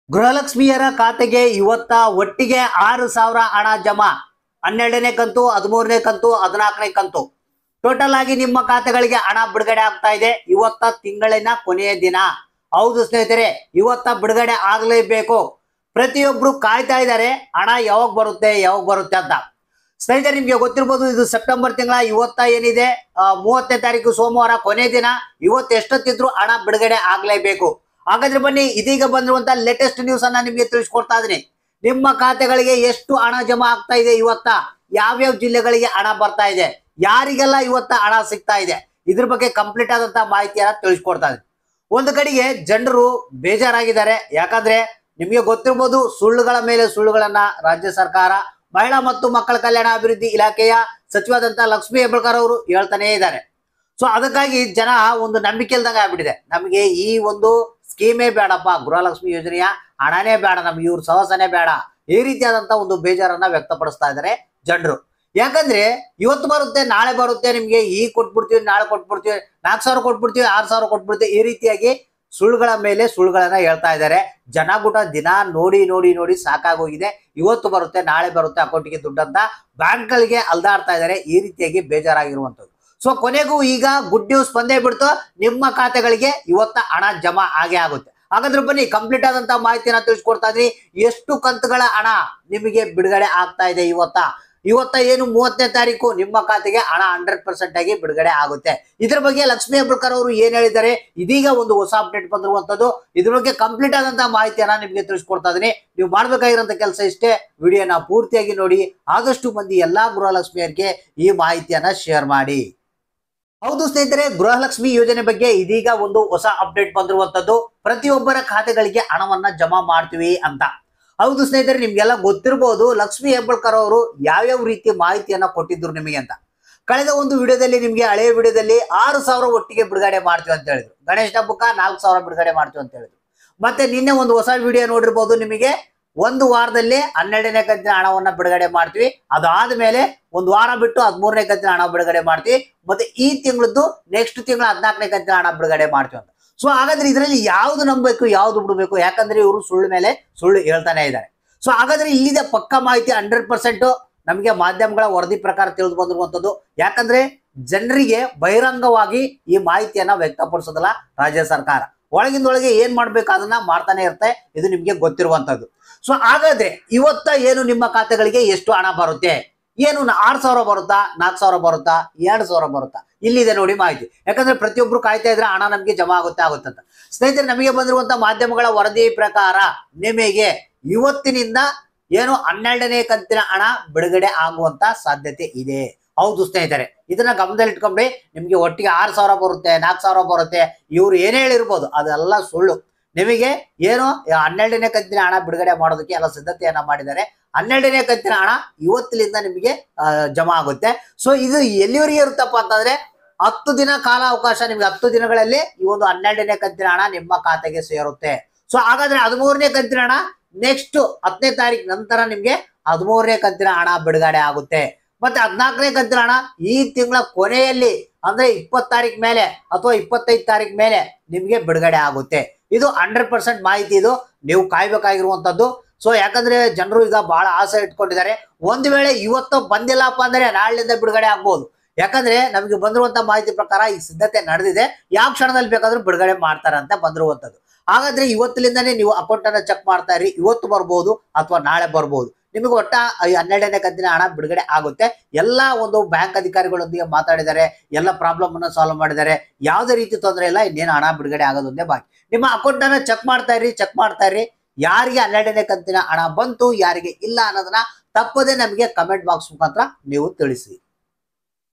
ಗೃಹಲಕ್ಷ್ಮಿಯರ ಖಾತೆಗೆ ಇವತ್ತ ಒಟ್ಟಿಗೆ 6,000 ಹಣ ಜಮಾ. 12ನೇ ಕಂತು, 13ನೇ ಕಂತು, 14ನೇ ಕಂತು ಟೋಟಲ್ ಆಗಿ ನಿಮ್ಮ ಖಾತೆಗಳಿಗೆ ಹಣ ಬಿಡುಗಡೆ ಆಗ್ತಾ ಇದೆ. ಇವತ್ತ ತಿಂಗಳಿನ ಕೊನೆಯ ದಿನ. ಹೌದು ಸ್ನೇಹಿತರೆ, ಇವತ್ತ ಬಿಡುಗಡೆ ಆಗಲೇಬೇಕು. ಪ್ರತಿಯೊಬ್ರು ಕಾಯ್ತಾ ಇದ್ದಾರೆ ಹಣ ಯಾವಾಗ ಬರುತ್ತೆ ಅಂತ. ಸ್ನೇಹಿತರೆ, ನಿಮ್ಗೆ ಗೊತ್ತಿರ್ಬೋದು, ಇದು ಸೆಪ್ಟೆಂಬರ್ ತಿಂಗಳ ಇವತ್ತ ಏನಿದೆ 30ನೇ ತಾರೀಕು ಸೋಮವಾರ ಕೊನೆ ದಿನ. ಇವತ್ತು ಎಷ್ಟೊತ್ತಿದ್ರು ಹಣ ಬಿಡುಗಡೆ ಆಗ್ಲೇಬೇಕು. ಹಾಗಾದ್ರೆ ಬನ್ನಿ, ಇದೀಗ ಬಂದಿರುವಂತ ಲೇಟೆಸ್ಟ್ ನ್ಯೂಸ್ ಅನ್ನ ನಿಮ್ಗೆ ತಿಳಿಸ್ಕೊಡ್ತಾ ಇದೀನಿ. ನಿಮ್ಮ ಖಾತೆಗಳಿಗೆ ಎಷ್ಟು ಹಣ ಜಮಾ ಆಗ್ತಾ ಇದೆ ಇವತ್ತ, ಯಾವ್ಯಾವ ಜಿಲ್ಲೆಗಳಿಗೆ ಹಣ ಬರ್ತಾ ಇದೆ, ಯಾರಿಗೆಲ್ಲ ಇವತ್ತ ಹಣ ಸಿಗ್ತಾ ಇದೆ, ಇದ್ರ ಬಗ್ಗೆ ಕಂಪ್ಲೀಟ್ ಆದಂತ ಮಾಹಿತಿಯನ್ನ ತಿಳಿಸ್ಕೊಡ್ತಾ ಇದೀನಿ. ಒಂದು ಕಡೆಗೆ ಜನರು ಬೇಜಾರಾಗಿದ್ದಾರೆ. ಯಾಕಂದ್ರೆ ನಿಮ್ಗೆ ಗೊತ್ತಿರ್ಬೋದು, ಸುಳ್ಳುಗಳ ಮೇಲೆ ಸುಳ್ಳುಗಳನ್ನ ರಾಜ್ಯ ಸರ್ಕಾರ, ಮಹಿಳಾ ಮತ್ತು ಮಕ್ಕಳ ಕಲ್ಯಾಣ ಅಭಿವೃದ್ಧಿ ಇಲಾಖೆಯ ಸಚಿವಾದಂತ ಲಕ್ಷ್ಮೀ ಹೆಬ್ಬಾಳ್ಕರ್ ಅವರು ಹೇಳ್ತಾನೆ ಇದ್ದಾರೆ. ಸೊ ಅದಕ್ಕಾಗಿ ಜನ ಒಂದು ನಂಬಿಕೆ ಇಲ್ದಂಗೆ ಆಗ್ಬಿಟ್ಟಿದೆ. ನಮಗೆ ಈ ಒಂದು ಸ್ಕೀಮೇ ಬೇಡಪ್ಪ, ಗೃಹಲಕ್ಷ್ಮಿ ಯೋಜನೆಯ ಹಣನೇ ಬೇಡ, ನಮ್ಗೆ ಇವ್ರ ಸಹಸನೇ ಬೇಡ, ಈ ರೀತಿಯಾದಂತ ಒಂದು ಬೇಜಾರನ್ನ ವ್ಯಕ್ತಪಡಿಸ್ತಾ ಇದ್ದಾರೆ ಜನರು. ಯಾಕಂದ್ರೆ ಇವತ್ತು ಬರುತ್ತೆ, ನಾಳೆ ಬರುತ್ತೆ, ನಿಮ್ಗೆ ಈ ಕೊಟ್ಬಿಡ್ತೀವಿ, ನಾಳೆ ಕೊಟ್ಬಿಡ್ತೀವಿ, 4,000 ಕೊಟ್ಬಿಡ್ತೀವಿ, 6,000 ಕೊಟ್ಬಿಡ್ತೀವಿ, ಈ ರೀತಿಯಾಗಿ ಸುಳ್ಳುಗಳ ಮೇಲೆ ಸುಳ್ಳುಗಳನ್ನ ಹೇಳ್ತಾ ಇದ್ದಾರೆ. ಜನಗೂಟ ದಿನ ನೋಡಿ ನೋಡಿ ನೋಡಿ ಸಾಕಾಗೋಗಿದೆ. ಇವತ್ತು ಬರುತ್ತೆ, ನಾಳೆ ಬರುತ್ತೆ ಅಕೌಂಟಿಗೆ ದುಡ್ಡು ಅಂತ ಬ್ಯಾಂಕ್ಗಳಿಗೆ ಅಲ್ದಾಡ್ತಾ ಇದ್ದಾರೆ. ಈ ರೀತಿಯಾಗಿ ಬೇಜಾರಾಗಿರುವಂತದ್ದು. ಸೊ ಕೊನೆಗೂ ಈಗ ಗುಡ್ ನ್ಯೂಸ್ ಬಂದೇ ಬಿಡ್ತು, ನಿಮ್ಮ ಖಾತೆಗಳಿಗೆ ಇವತ್ತ ಹಣ ಜಮಾ ಆಗೇ ಆಗುತ್ತೆ. ಹಾಗಾದ್ರೆ ಬನ್ನಿ, ಕಂಪ್ಲೀಟ್ ಆದಂತ ಮಾಹಿತಿನ ತಿಳಿಸ್ಕೊಡ್ತಾ ಇದ್ರಿ. ಎಷ್ಟು ಕಂತುಗಳ ಹಣ ನಿಮಗೆ ಬಿಡುಗಡೆ ಆಗ್ತಾ ಇದೆ ಇವತ್ತ ಏನು 30ನೇ ತಾರೀಕು ನಿಮ್ಮ ಖಾತೆಗೆ ಹಣ 100% ಆಗಿ ಬಿಡುಗಡೆ ಆಗುತ್ತೆ. ಇದ್ರ ಬಗ್ಗೆ ಲಕ್ಷ್ಮೀ ಹೆಬ್ಬಾಳ್ಕರ್ ಅವರು ಏನ್ ಹೇಳಿದ್ದಾರೆ, ಇದೀಗ ಒಂದು ಹೊಸ ಅಪ್ಡೇಟ್ ಬಂದಿರುವಂತದ್ದು. ಇದ್ರ ಬಗ್ಗೆ ಕಂಪ್ಲೀಟ್ ಆದಂತ ಮಾಹಿತಿಯನ್ನ ನಿಮ್ಗೆ ತಿಳಿಸ್ಕೊಡ್ತಾ ಇದೀನಿ. ನೀವು ಮಾಡ್ಬೇಕಾಗಿರೋಂತ ಕೆಲಸ ಇಷ್ಟೇ, ವಿಡಿಯೋನ ಪೂರ್ತಿಯಾಗಿ ನೋಡಿ. ಆದಷ್ಟು ಮಂದಿ ಎಲ್ಲಾ ಗೃಹಲಕ್ಷ್ಮಿಯರಿಗೆ ಈ ಮಾಹಿತಿಯನ್ನ ಶೇರ್ ಮಾಡಿ. ಹೌದು ಸ್ನೇಹಿತರೆ, ಗೃಹಲಕ್ಷ್ಮಿ ಯೋಜನೆ ಬಗ್ಗೆ ಇದೀಗ ಒಂದು ಹೊಸ ಅಪ್ಡೇಟ್ ಬಂದಿರುವಂತದ್ದು. ಪ್ರತಿಯೊಬ್ಬರ ಖಾತೆಗಳಿಗೆ ಹಣವನ್ನ ಜಮಾ ಮಾಡ್ತೀವಿ ಅಂತ. ಹೌದು ಸ್ನೇಹಿತರೆ, ನಿಮ್ಗೆಲ್ಲ ಗೊತ್ತಿರಬಹುದು ಲಕ್ಷ್ಮೀ ಹೆಬ್ಬಾಳ್ಕರ್ ಅವರು ಯಾವ್ಯಾವ ರೀತಿ ಮಾಹಿತಿಯನ್ನ ಕೊಟ್ಟಿದ್ರು ನಿಮಗೆ ಅಂತ. ಕಳೆದ ಒಂದು ವಿಡಿಯೋದಲ್ಲಿ, ನಿಮ್ಗೆ ಹಳೆಯ ವಿಡಿಯೋದಲ್ಲಿ 6,000 ಒಟ್ಟಿಗೆ ಬಿಡುಗಡೆ ಮಾಡ್ತೀವಿ ಅಂತ ಹೇಳಿದ್ರು. ಗಣೇಶ ಹಬ್ಬಕ್ಕ 4,000 ಬಿಡುಗಡೆ ಮಾಡ್ತೀವಿ ಅಂತ ಹೇಳಿದ್ರು. ಮತ್ತೆ ನಿನ್ನೆ ಒಂದು ಹೊಸ ವಿಡಿಯೋ ನೋಡಿರ್ಬೋದು, ನಿಮಗೆ ಒಂದು ವಾರದಲ್ಲಿ 12ನೇ ಕಂತಿನ ಹಣವನ್ನ ಬಿಡುಗಡೆ ಮಾಡ್ತೀವಿ, ಅದಾದ್ಮೇಲೆ ಒಂದು ವಾರ ಬಿಟ್ಟು 13ನೇ ಕಂತಿನ ಹಣ ಬಿಡುಗಡೆ ಮಾಡ್ತೀವಿ, ಮತ್ತೆ ಈ ತಿಂಗಳದ್ದು ನೆಕ್ಸ್ಟ್ ತಿಂಗಳ 14ನೇ ಕಂತಿನ ಹಣ ಬಿಡುಗಡೆ ಮಾಡ್ತೀವಿ ಅಂತ. ಸೊ ಹಾಗಾದ್ರೆ ಇದರಲ್ಲಿ ಯಾವ್ದು ನಂಬಬೇಕು, ಯಾವ್ದು ಬಿಡಬೇಕು? ಯಾಕಂದ್ರೆ ಇವರು ಸುಳ್ಳು ಮೇಲೆ ಸುಳ್ಳು ಹೇಳ್ತಾನೆ ಇದ್ದಾರೆ. ಸೊ ಹಾಗಾದ್ರೆ ಇಲ್ಲಿದೆ ಪಕ್ಕ ಮಾಹಿತಿ 100% ನಮಗೆ ಮಾಧ್ಯಮಗಳ ವರದಿ ಪ್ರಕಾರ ತಿಳಿದು ಬಂದಿರುವಂತದ್ದು. ಯಾಕಂದ್ರೆ ಜನರಿಗೆ ಬಹಿರಂಗವಾಗಿ ಈ ಮಾಹಿತಿಯನ್ನ ವ್ಯಕ್ತಪಡಿಸೋದಲ್ಲ ರಾಜ್ಯ ಸರ್ಕಾರ. ಒಳಗಿಂದೊಳಗೆ ಏನ್ ಮಾಡ್ಬೇಕು ಅದನ್ನ ಮಾಡ್ತಾನೆ ಇರುತ್ತೆ. ಇದು ನಿಮ್ಗೆ ಗೊತ್ತಿರುವಂತದ್ದು. ಸೊ ಹಾಗಾದ್ರೆ ಇವತ್ತ ಏನು ನಿಮ್ಮ ಖಾತೆಗಳಿಗೆ ಎಷ್ಟು ಹಣ ಬರುತ್ತೆ, ಏನು 6,000 ಬರುತ್ತಾ, 4,000 ಬರುತ್ತಾ, 2,000 ಬರುತ್ತಾ? ಇಲ್ಲಿದೆ ನೋಡಿ ಮಾಹಿತಿ. ಯಾಕಂದ್ರೆ ಪ್ರತಿಯೊಬ್ರು ಕಾಯ್ತಾ ಇದ್ರೆ ಹಣ ನಮ್ಗೆ ಜಮಾ ಆಗುತ್ತೆ ಅಂತ. ಸ್ನೇಹಿತರೆ, ನಮಗೆ ಬಂದಿರುವಂತ ಮಾಧ್ಯಮಗಳ ವರದಿ ಪ್ರಕಾರ ನಿಮಗೆ ಇವತ್ತಿನಿಂದ ಏನು 12ನೇ ಕಂತಿನ ಹಣ ಬಿಡುಗಡೆ ಆಗುವಂತ ಸಾಧ್ಯತೆ ಇದೆ. ಹೌದು ಸ್ನೇಹಿತರೆ, ಇದನ್ನ ಗಮನದಲ್ಲಿ ಇಟ್ಕೊಂಡ್ರೆ ನಿಮ್ಗೆ ಒಟ್ಟಿಗೆ 6,000 ಬರುತ್ತೆ, 4,000 ಬರುತ್ತೆ, ಇವ್ರು ಏನೇ ಹೇಳಿರ್ಬೋದು, ಅದೆಲ್ಲ ಸುಳ್ಳು. ನಿಮಗೆ ಏನು 12ನೇ ಕಂತಿನ ಹಣ ಬಿಡುಗಡೆ ಮಾಡೋದಕ್ಕೆ ಎಲ್ಲ ಸಿದ್ಧತೆಯನ್ನ ಮಾಡಿದ್ದಾರೆ. 12ನೇ ಕಂತಿನ ಹಣ ಇವತ್ತಿನಿಂದ ನಿಮಗೆ ಜಮಾ ಆಗುತ್ತೆ. ಸೊ ಇದು ಎಲ್ಲಿವರೆಗೆ ಇರುತ್ತಪ್ಪ ಅಂತಂದ್ರೆ 10 ದಿನ ಕಾಲ ಅವಕಾಶ. ನಿಮ್ಗೆ 10 ದಿನಗಳಲ್ಲಿ ಈ ಒಂದು 12ನೇ ಕಂತಿನ ಹಣ ನಿಮ್ಮ ಖಾತೆಗೆ ಸೇರುತ್ತೆ. ಸೊ ಹಾಗಾದ್ರೆ 13ನೇ ಕಂತಿನ ಹಣ ನೆಕ್ಸ್ಟ್ 10ನೇ ತಾರೀಕು ನಂತರ ನಿಮ್ಗೆ 13ನೇ ಕಂತಿನ ಹಣ ಬಿಡುಗಡೆ ಆಗುತ್ತೆ. ಮತ್ತೆ 14ನೇ ಕಂತಿನ ಹಣ ಈ ತಿಂಗಳ ಕೊನೆಯಲ್ಲಿ, ಅಂದ್ರೆ 20 ತಾರೀಕು ಮೇಲೆ ಅಥವಾ 25 ತಾರೀಕು ಮೇಲೆ ನಿಮ್ಗೆ ಬಿಡುಗಡೆ ಆಗುತ್ತೆ. ಇದು 100% ಮಾಹಿತಿ. ಇದು ನೀವು ಕಾಯ್ಬೇಕಾಗಿರುವಂತದ್ದು. ಸೊ ಯಾಕಂದ್ರೆ ಜನರು ಈಗ ಬಹಳ ಆಸೆ ಇಟ್ಕೊಂಡಿದ್ದಾರೆ. ಒಂದು ವೇಳೆ ಇವತ್ತು ಬಂದಿಲ್ಲಪ್ಪ ಅಂದ್ರೆ ನಾಳೆಯಿಂದ ಬಿಡುಗಡೆ ಆಗ್ಬೋದು. ಯಾಕಂದ್ರೆ ನಮಗೆ ಬಂದಿರುವಂತ ಮಾಹಿತಿ ಪ್ರಕಾರ ಈ ಸಿದ್ಧತೆ ನಡೆದಿದೆ. ಯಾವ ಕ್ಷಣದಲ್ಲಿ ಬೇಕಾದ್ರೂ ಬಿಡುಗಡೆ ಮಾಡ್ತಾರೆ ಅಂತ ಬಂದಿರುವಂತದ್ದು. ಹಾಗಾದ್ರೆ ಇವತ್ತಿನಿಂದಾನೇ ನೀವು ಅಕೌಂಟ್ ಅನ್ನ ಚೆಕ್ ಮಾಡ್ತಾ ಇರಿ. ಇವತ್ತು ಬರ್ಬೋದು ಅಥವಾ ನಾಳೆ ಬರ್ಬೋದು. ನಿಮಗೆ ಒಟ್ಟ 12ನೇ ಕಂತಿನ ಹಣ ಬಿಡುಗಡೆ ಆಗುತ್ತೆ. ಎಲ್ಲಾ ಒಂದು ಬ್ಯಾಂಕ್ ಅಧಿಕಾರಿಗಳೊಂದಿಗೆ ಮಾತಾಡಿದ್ದಾರೆ, ಎಲ್ಲ ಪ್ರಾಬ್ಲಮ್ ಅನ್ನ ಸಾಲ್ವ್ ಮಾಡಿದ್ದಾರೆ. ಯಾವುದೇ ರೀತಿ ತೊಂದರೆ ಇಲ್ಲ. ಇನ್ನೇನು ಹಣ ಬಿಡುಗಡೆ ಆಗೋದೊಂದೇ ಬಾಕಿ. ನಿಮ್ಮ ಅಕೌಂಟ್ ಅನ್ನ ಚೆಕ್ ಮಾಡ್ತಾ ಇರಿ. ಯಾರಿಗೆ 12ನೇ ಕಂತಿನ ಹಣ ಬಂತು, ಯಾರಿಗೆ ಇಲ್ಲ ಅನ್ನೋದನ್ನ ತಪ್ಪದೆ ನಮಗೆ ಕಮೆಂಟ್ ಬಾಕ್ಸ್ ಮುಖಾಂತರ ನೀವು ತಿಳಿಸಿ.